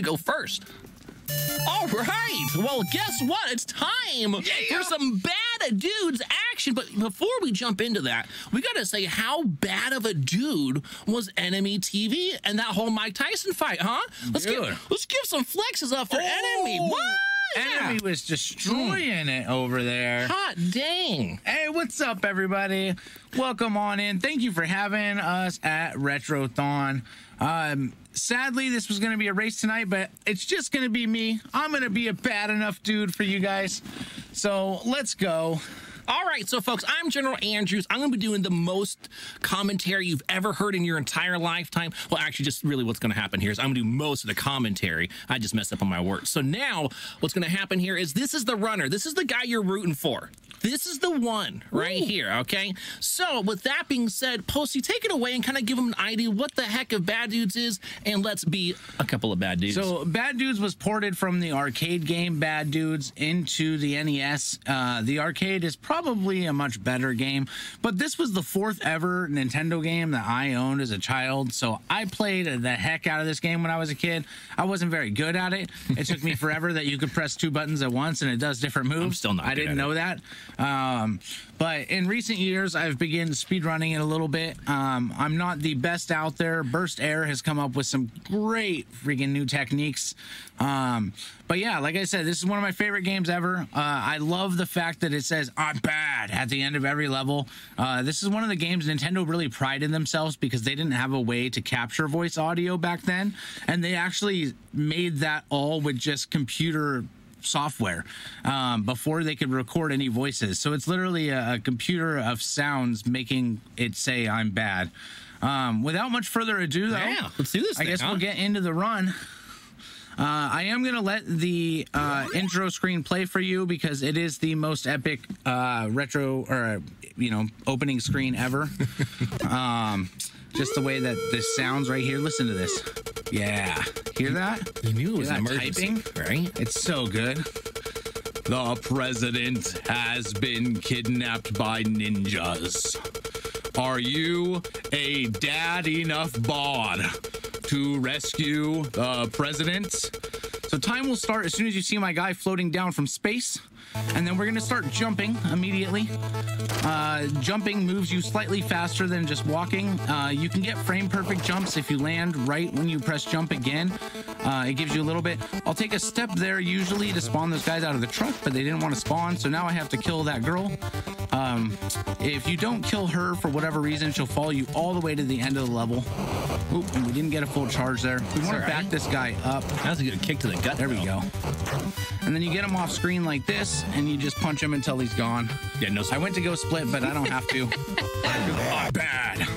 to go first? All right. Well, guess what? It's time for some bad dudes action. But before we jump into that, we got to say how bad of a dude was Enemy TV and that whole Mike Tyson fight, huh? Let's give some flexes up for Enemy. What? Enemy was destroying it over there. Hot dang. Hey, what's up, everybody? Welcome on in. Thank you for having us at Retrothon. Sadly, this was going to be a race tonight, but it's just going to be me. I'm going to be a bad enough dude for you guys. So let's go. All right, so folks, I'm General Andrews. I'm going to be doing the most commentary you've ever heard in your entire lifetime. Well, actually, just really what's going to happen here is I'm going to do most of the commentary. I just messed up on my words. So now what's going to happen here is this is the runner. This is the guy you're rooting for. This is the one right here, okay? So with that being said, Posty, take it away and kind of give them an idea what the heck of Bad Dudes is, and let's be a couple of bad dudes. So Bad Dudes was ported from the arcade game Bad Dudes into the NES. The arcade is probably a much better game, but this was the fourth ever Nintendo game that I owned as a child, so I played the heck out of this game when I was a kid. I wasn't very good at it. It took me forever that you could press two buttons at once and it does different moves. I'm still not I didn't know that. But in recent years, I've begun speedrunning it a little bit. I'm not the best out there. Burst Air has come up with some great freaking new techniques. But yeah, like I said, this is one of my favorite games ever. I love the fact that it says, "I'm bad" at the end of every level. This is one of the games Nintendo really prided themselves because they didn't have a way to capture voice audio back then. And they actually made that all with just computer software before they could record any voices. So it's literally a computer of sounds making it say "I'm bad." Without much further ado, though, yeah, let's do this. I guess we'll get into the run. I am gonna let the intro screen play for you because it is the most epic retro or opening screen ever. Just the way that this sounds right here. Listen to this. Yeah. Hear that? You knew it was an emergency, typing, right? It's so good. The president has been kidnapped by ninjas. Are you a dad enough bod to rescue the president? So time will start as soon as you see my guy floating down from space. And then we're going to start jumping immediately. Jumping moves you slightly faster than just walking. You can get frame perfect jumps if you land right when you press jump again. It gives you a little bit. I'll take a step there usually to spawn those guys out of the truck, but they didn't want to spawn, so now I have to kill that girl. If you don't kill her for whatever reason, she'll follow you all the way to the end of the level. Oop, and we didn't get a full charge there. We want to back this guy up. That was a good kick to the gut. There we go. And then you get him off screen like this, and you just punch him until he's gone. Yeah, no. I went to go split, but I don't have to. Bad.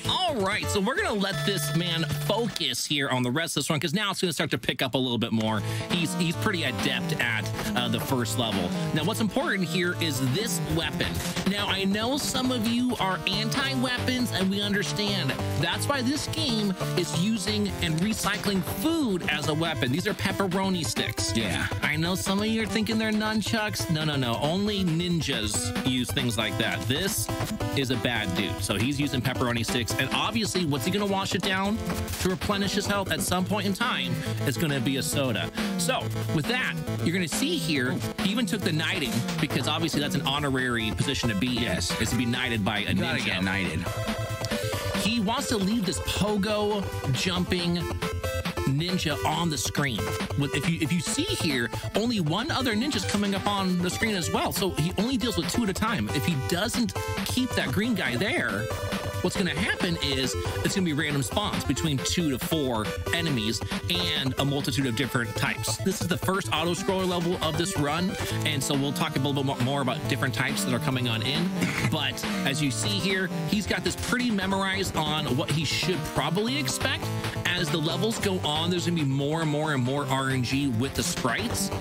All right, so we're going to let this man focus here on the rest of this run because now it's going to start to pick up a little bit more. He's pretty adept at the first level. Now, what's important here is this weapon. Now, I know some of you are anti-weapons, and we understand. That's why this game is using and recycling food as a weapon. These are pepperoni sticks. Yeah. I know some of you are thinking they're nunchucks. No. Only ninjas use things like that. This is a bad dude. So he's using pepperoni sticks. And obviously, what's he going to wash it down to replenish his health at some point in time? It's going to be a soda. So with that, you're going to see here, he even took the knighting because obviously that's an honorary position to be in. Yes. Is to be knighted by a ninja. Get knighted. He wants to leave this pogo jumping ninja on the screen. If you see here, only one other ninja's coming up on the screen as well. So he only deals with two at a time. If he doesn't keep that green guy there, what's going to happen is it's going to be random spawns between 2 to 4 enemies and a multitude of different types. This is the first auto-scroller level of this run, and so we'll talk a little bit more about different types that are coming on in. But as you see here, he's got this pretty memorized on what he should probably expect. As the levels go on, there's going to be more and more RNG with the sprites.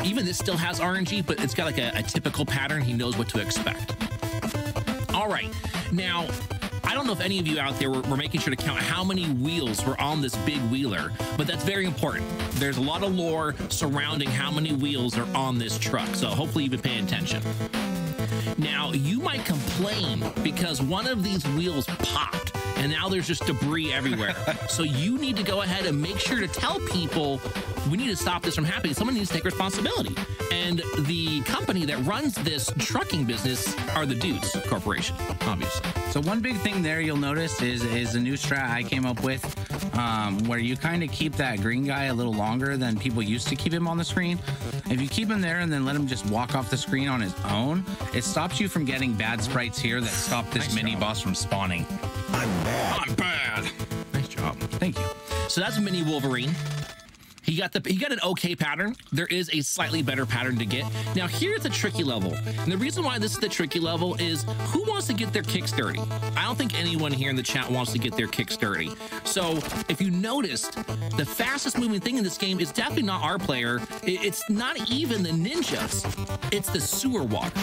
Even this still has RNG, but it's got like a typical pattern. He knows what to expect. All right, now, I don't know if any of you out there were making sure to count how many wheels were on this big wheeler, but that's very important. There's a lot of lore surrounding how many wheels are on this truck, so hopefully you've been paying attention. Now, you might complain because one of these wheels popped and now there's just debris everywhere. So you need to go ahead and make sure to tell people we need to stop this from happening. Someone needs to take responsibility. And the company that runs this trucking business are the Dudes Corporation, obviously. So one big thing there you'll notice is a new strat I came up with, where you kind of keep that green guy a little longer than people used to keep him on the screen. If you keep him there and then let him just walk off the screen on his own, it stops you from getting bad sprites here that stop this mini boss from spawning. I'm bad. Nice job. Thank you. So that's Mini Wolverine. He got an okay pattern. There is a slightly better pattern to get. Now here's the tricky level. And the reason why this is the tricky level is who wants to get their kicks dirty? I don't think anyone here in the chat wants to get their kicks dirty. So if you noticed, the fastest moving thing in this game is definitely not our player. It's not even the ninjas. It's the sewer water.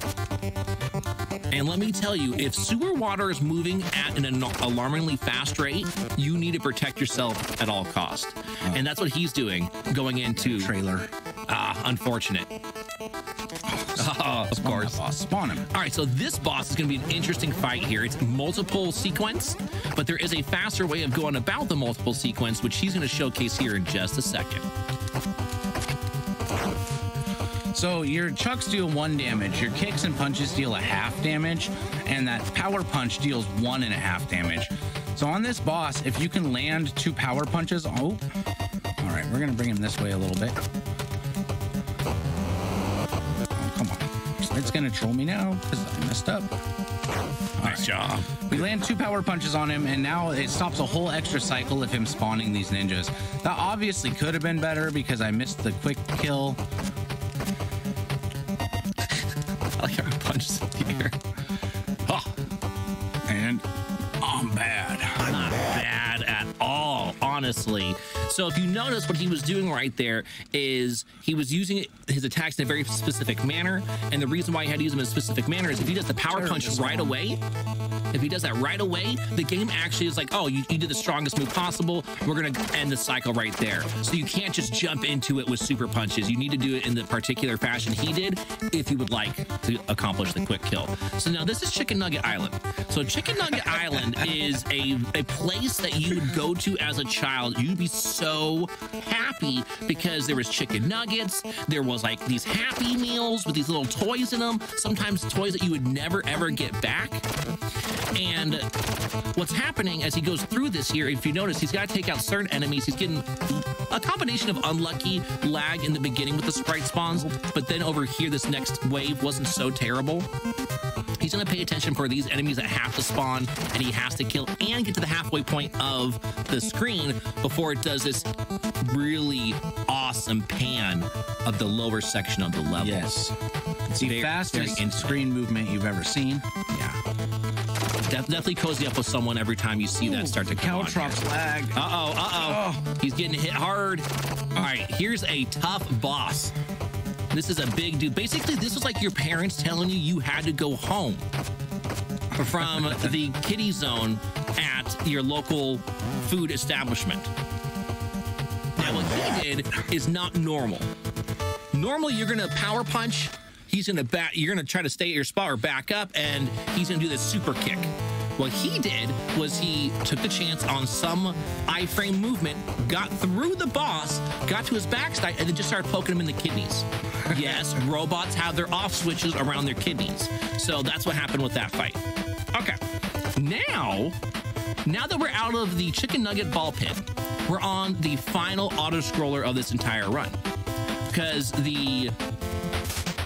And let me tell you, if sewer water is moving at an alarmingly fast rate, you need to protect yourself at all costs. And that's what he's doing going into Trailer. Unfortunate. Of course. Spawn him. All right, so this boss is going to be an interesting fight here. It's multiple sequence, but there is a faster way of going about the multiple sequence, which he's going to showcase here in just a second. So your chucks deal 1 damage, your kicks and punches deal a half damage, and that power punch deals 1.5 damage. So on this boss, if you can land 2 power punches, all right, we're gonna bring him this way a little bit. Oh, come on, it's gonna troll me now because I messed up. Nice job. We land 2 power punches on him, and now it stops a whole extra cycle of him spawning these ninjas. That obviously could have been better because I missed the quick kill. I like how he punches in the air. Oh. And I'm bad. Not bad at all, honestly. So if you notice what he was doing right there is he was using his attacks in a very specific manner. And the reason why he had to use them in a specific manner is if he does the power punch right away, if he does that right away, the game actually is like, oh, you did the strongest move possible. We're going to end the cycle right there. So you can't just jump into it with super punches. You need to do it in the particular fashion he did if you would like to accomplish the quick kill. So now this is Chicken Nugget Island. So Chicken Nugget Island is a place that you would go to as a child. You'd be so happy because there was chicken nuggets. There was like these Happy Meals with these little toys in them. Sometimes toys that you would never, ever get back. And what's happening as he goes through this here, if you notice, he's got to take out certain enemies. He's getting a combination of unlucky lag in the beginning with the sprite spawns, but then over here, this next wave wasn't so terrible. He's going to pay attention for these enemies that have to spawn, and he has to kill and get to the halfway point of the screen before it does this really awesome pan of the lower section of the level. Yes. It's the fastest screen movement you've ever seen. Yeah. Definitely cozy up with someone every time you see that start to come on. Caltrops lag. Uh-oh. He's getting hit hard. All right, here's a tough boss. This is a big dude. Basically, this was like your parents telling you had to go home from the kiddie zone at your local food establishment. Now, what he did is not normal. Normally, you're going to power punch. He's going to you're going to try to stay at your spot or back up, and he's going to do this super kick. What he did was he took the chance on some iframe movement, got through the boss, got to his backside, and then just started poking him in the kidneys. Yes, robots have their off switches around their kidneys. So that's what happened with that fight. Okay. Now that we're out of the chicken nugget ball pit, we're on the final auto scroller of this entire run. Because the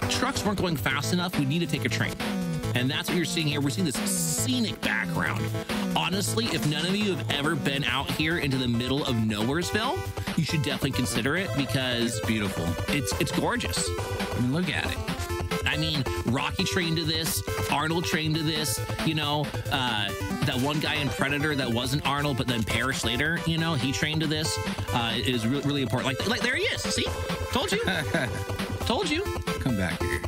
trucks weren't going fast enough, we need to take a train. And that's what you're seeing here. We're seeing this scenic background. Honestly, if none of you have ever been out here into the middle of Nowheresville, you should definitely consider it because it's beautiful. It's gorgeous. I mean, look at it. I mean, Rocky trained to this, Arnold trained to this, you know, that one guy in Predator that wasn't Arnold, but then perished later, you know, he trained to this. It is really important. Like there he is. See? Told you. Told you. Come back here.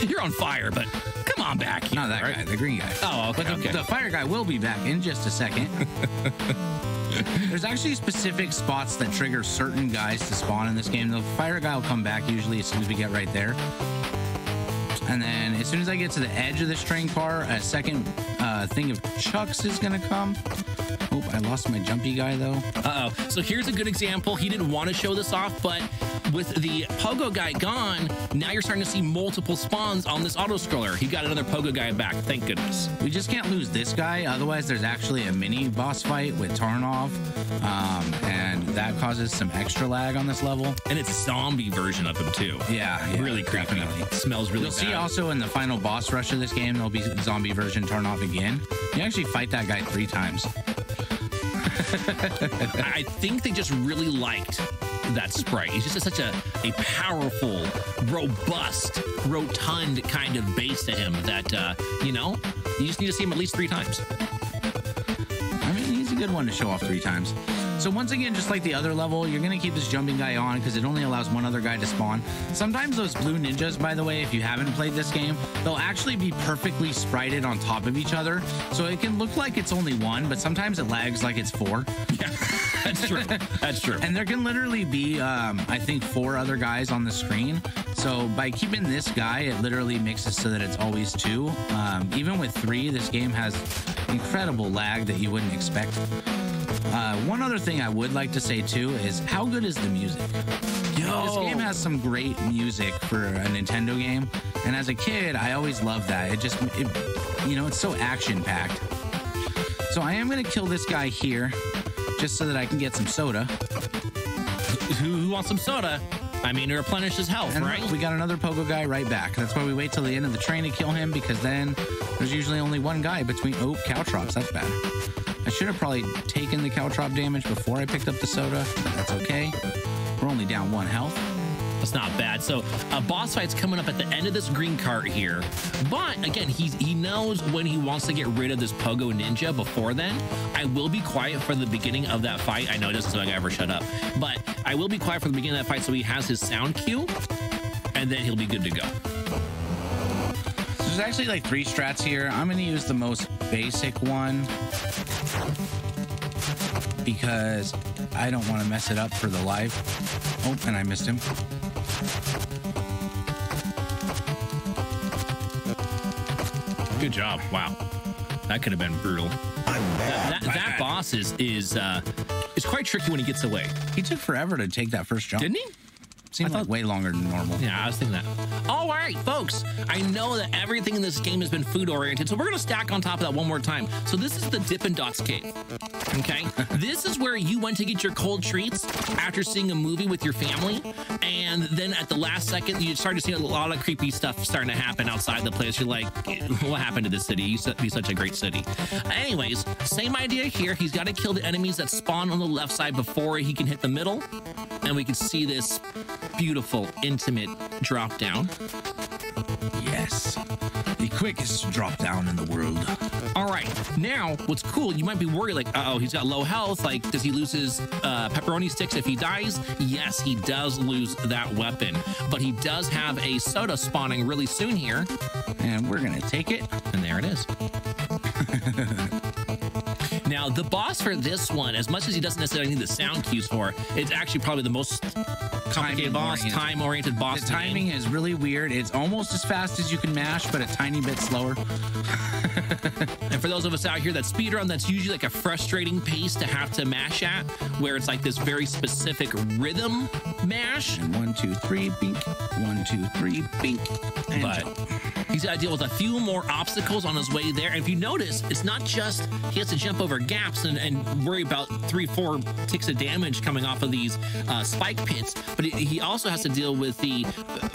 You're on fire, but come on back here. Not that guy, the green guy. Oh, okay. But the fire guy will be back in just a second. There's actually specific spots that trigger certain guys to spawn in this game. The fire guy will come back usually as soon as we get right there. And then as soon as I get to the edge of this train car, a second thing of chucks is gonna come. Oh, I lost my jumpy guy though. Uh-oh. So here's a good example. He didn't want to show this off, but with the pogo guy gone, now you're starting to see multiple spawns on this auto scroller. He got another pogo guy back. Thank goodness. We just can't lose this guy. Otherwise, there's actually a mini boss fight with Tarnov, and that causes some extra lag on this level. And it's a zombie version of him too. Yeah, really creepy. Definitely. Smells really You'll bad. see also in the final boss rush of this game, there'll be zombie version Tarnov again. You actually fight that guy 3 times. I think they just really liked that sprite. He's just such a powerful, robust, rotund kind of base to him that, you know, you just need to see him at least 3 times. I mean, he's a good one to show off 3 times. So once again, just like the other level, you're going to keep this jumping guy on because it only allows one other guy to spawn. Sometimes those blue ninjas, by the way, if you haven't played this game, they'll actually be perfectly sprited on top of each other. So it can look like it's only 1, but sometimes it lags like it's 4. Yeah, that's true. That's true. And there can literally be, I think, 4 other guys on the screen. So by keeping this guy, it literally makes it so that it's always 2. Even with 3, this game has incredible lag that you wouldn't expect. One other thing I would like to say too is how good is the music? Yo. This game has some great music for a Nintendo game, and as a kid, I always loved that. You know, it's so action-packed. So I am gonna kill this guy here, just so that I can get some soda. Who wants some soda? I mean, to replenish his health, And right? we got another pogo guy right back. That's why we wait till the end of the train to kill him, because then there's usually only one guy between. Oh, Caltrops, that's bad. I should have probably taken the Caltrop damage before I picked up the soda, but that's okay. We're only down 1 health. That's not bad. So a boss fight's coming up at the end of this green cart here. But again, he knows when he wants to get rid of this pogo ninja before then. I will be quiet for the beginning of that fight. I know it doesn't sound like I ever shut up, but I will be quiet for the beginning of that fight so he has his sound cue, and then he'll be good to go. So there's actually like 3 strats here. I'm going to use the most basic one because I don't want to mess it up for the live. Oh, and I missed him. Good job. Wow. That could have been brutal. That boss is quite tricky when he gets away. He took forever to take that first jump. Didn't he? Seemed like way longer than normal. Yeah, I was thinking that. All right, folks. I know that everything in this game has been food-oriented, so we're going to stack on top of that one more time. So this is the Dippin' Dots cave, okay? This is where you went to get your cold treats after seeing a movie with your family, and then at the last second, you started to see a lot of creepy stuff starting to happen outside the place. You're like, what happened to this city? You used to be such a great city. Anyways, same idea here. He's got to kill the enemies that spawn on the left side before he can hit the middle, and we can see this beautiful, intimate drop down. Yes. The quickest drop down in the world. All right. Now, what's cool, you might be worried, like, uh-oh, he's got low health. Like, does he lose his pepperoni sticks if he dies? Yes, he does lose that weapon. But he does have a soda spawning really soon here. And we're going to take it. And there it is. Now, the boss for this one, as much as he doesn't necessarily need the sound cues for, it's actually probably the most complicated boss, time-oriented boss. The timing is really weird. It's almost as fast as you can mash, but a tiny bit slower. And for those of us out here that speedrun, that's usually like a frustrating pace to have to mash at, where it's like this very specific rhythm mash. And 1, 2, 3, bink. 1, 2, 3, bink. And But jump. he's got to deal with a few more obstacles on his way there. And if you notice, it's not just he has to jump over gaps and worry about 3-4 ticks of damage coming off of these spike pits, but he also has to deal with the,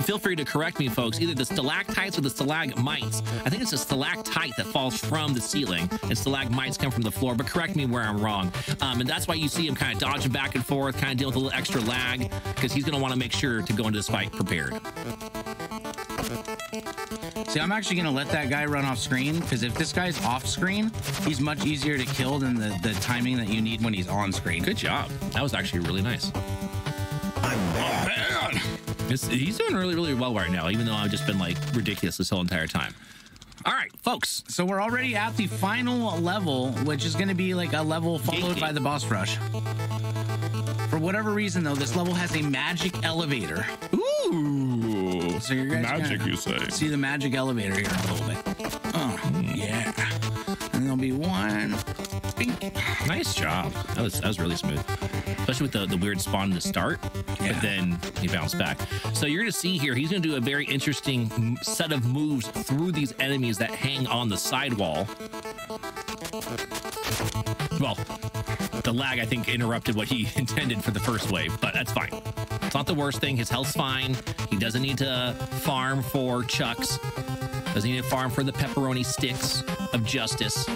feel free to correct me, folks, either the stalactites or the stalagmites. I think it's a stalactite that falls from the ceiling, and stalagmites come from the floor, but correct me where I'm wrong. And that's why you see him kind of dodging back and forth, kind of dealing with a little extra lag, because he's going to want to make sure to go into this fight prepared. See, I'm actually going to let that guy run off screen, because if this guy's off screen, he's much easier to kill than the timing that you need when he's on screen. Good job. That was actually really nice. He's doing really, really well right now, even though I've just been like ridiculous this whole entire time. All right, folks. So we're already at the final level, which is going to be like a level followed Gate. by the boss rush. For whatever reason, though, this level has a magic elevator. Ooh. So you guys Magic, you say? see the magic elevator here a little bit. Oh, yeah. And there'll be one. Bink. Nice job. That was really smooth, especially with the weird spawn to start. Yeah. But then he bounced back. So you're gonna see here, he's gonna do a very interesting set of moves through these enemies that hang on the sidewall. Well, the lag, I think, interrupted what he intended for the first wave, but that's fine. It's not the worst thing. His health's fine. He doesn't need to farm for chucks. Doesn't need to farm for the pepperoni sticks of justice.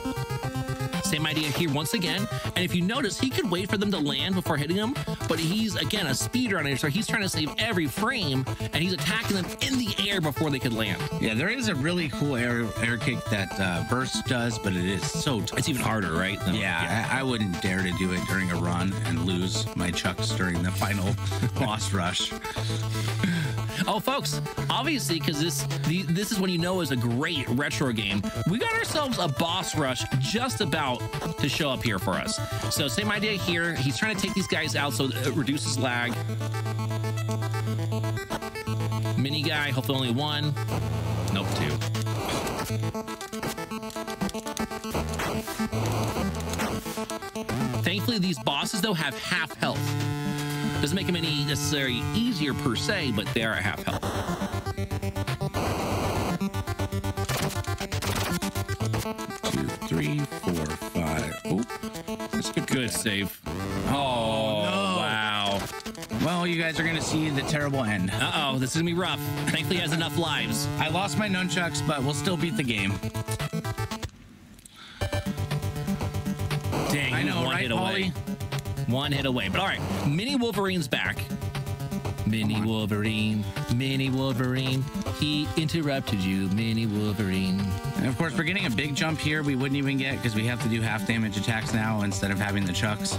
Same idea here once again. And if you notice, he could wait for them to land before hitting them, but he's, again, a speedrunner, so he's trying to save every frame, and he's attacking them in the air before they could land. Yeah, there is a really cool air kick that Burst does, but it is so tough. It's even harder, right? Yeah, I wouldn't dare to do it during a run and lose my chucks during the final boss rush. Oh, folks, obviously, because this is when you know is a great retro game, we got ourselves a boss rush just about to show up here for us. So same idea here. He's trying to take these guys out so it reduces lag. Mini guy, hopefully only one. Nope, two. Thankfully, these bosses, though, have half health. Doesn't make them any necessarily easier per se, but they are at half health. 2, 3, 4, 5. Oh, that's a Good save. Oh, no. Wow. Well, you guys are going to see the terrible end. Uh-oh, this is going to be rough. Thankfully, he has enough lives. I lost my nunchucks, but we'll still beat the game. Dang, I know, one right, hit away. One hit away. But all right, Mini Wolverine's back. Mini Wolverine, Mini Wolverine. He interrupted you, Mini Wolverine. And of course, we're getting a big jump here we wouldn't even get because we have to do half damage attacks now instead of having the chucks.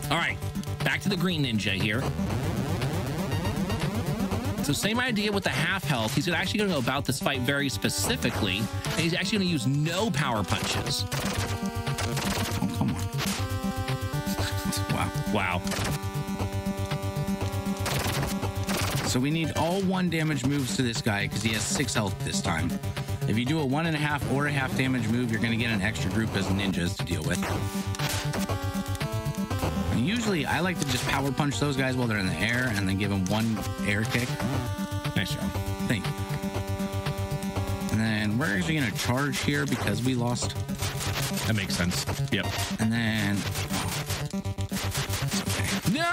All right, back to the green ninja here. So same idea with the half health. He's actually going to go about this fight very specifically, and he's actually going to use no power punches. Oh, come on. Wow. So we need all 1 damage moves to this guy because he has 6 health this time. If you do a 1.5 or a half damage move, you're going to get an extra group as ninjas to deal with. And usually, I like to just power punch those guys while they're in the air and then give them 1 air kick. Nice job. Thank you. And then we're actually going to charge here because we lost. That makes sense. Yep. And then... No!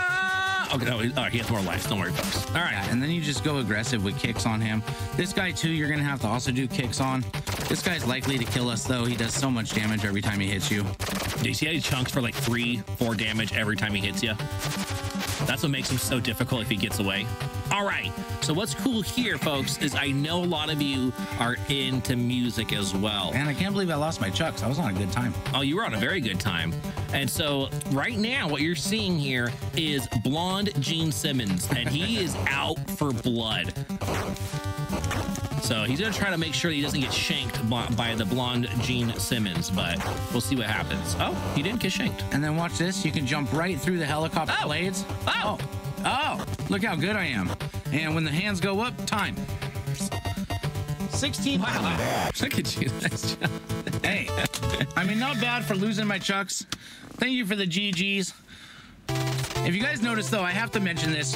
Okay, no, all right, he has more lives. Don't worry, folks. All right. Yeah, and then you just go aggressive with kicks on him. This guy, too, you're going to have to also do kicks on. This guy's likely to kill us, though. He does so much damage every time he hits you. Do you see how he chunks for like 3-4 damage every time he hits you? That's what makes him so difficult if he gets away. All right, so what's cool here, folks, is I know a lot of you are into music as well. And I can't believe I lost my chucks. I was on a good time. Oh, you were on a very good time. And so right now, what you're seeing here is Blonde Gene Simmons, and he is out for blood. So he's going to try to make sure that he doesn't get shanked by the blonde Gene Simmons, but we'll see what happens. Oh, he didn't get shanked. And then watch this. You can jump right through the helicopter blades. Oh. Oh, look how good I am. And when the hands go up, time. 16. Wow. Look at you. Nice job. Hey, I mean, not bad for losing my chucks. Thank you for the GGs. If you guys notice, though, I have to mention this.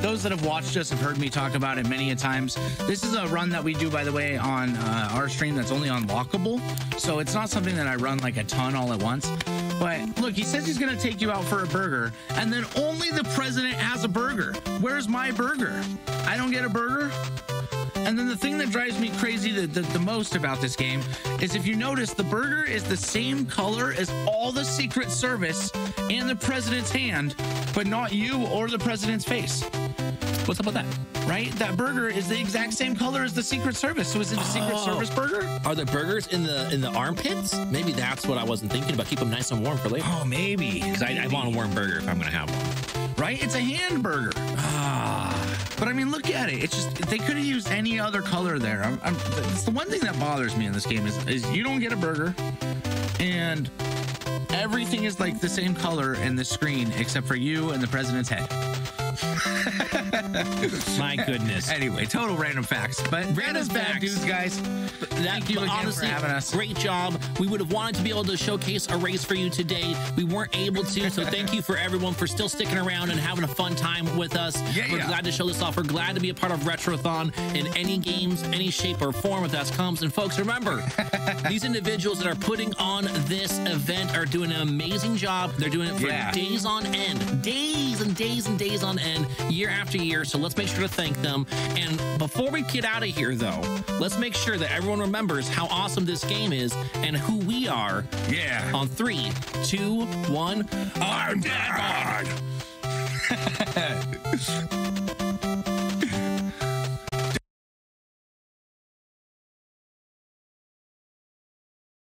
Those that have watched us have heard me talk about it many a times. This is a run that we do, by the way, on our stream that's only unlockable. So it's not something that I run like a ton all at once. But look, he says he's going to take you out for a burger, and then only the president has a burger. Where's my burger? I don't get a burger? And then the thing that drives me crazy the most about this game is if you notice, the burger is the same color as all the Secret Service and the president's hand, but not you or the president's face. What's up with that? Right? That burger is the exact same color as the Secret Service. So is it a Secret Service burger? Are the burgers in the armpits? Maybe that's what I wasn't thinking about. Keep them nice and warm for later. Oh, maybe. Because I want a warm burger if I'm going to have one. Right? It's a hamburger. But I mean, look at it. It's just, they could have used any other color there. It's the one thing that bothers me in this game is you don't get a burger, and everything is like the same color in the screen except for you and the president's head. My goodness. Anyway, total random facts. But Random facts. dudes, guys. Thank you again honestly, for having us. Great job. We would have wanted to be able to showcase a race for you today. We weren't able to, so thank you for everyone for still sticking around and having a fun time with us. We're glad to show this off. We're glad to be a part of Retrothon in any games, any shape or form if that comes. And folks, remember, these individuals that are putting on this event are doing an amazing job. They're doing it for days on end, days and days and days on end, year after year. So let's make sure to thank them. And before we get out of here, though, let's make sure that everyone remembers how awesome this game is and who we are. Yeah. On 3, 2, 1. I'm dead.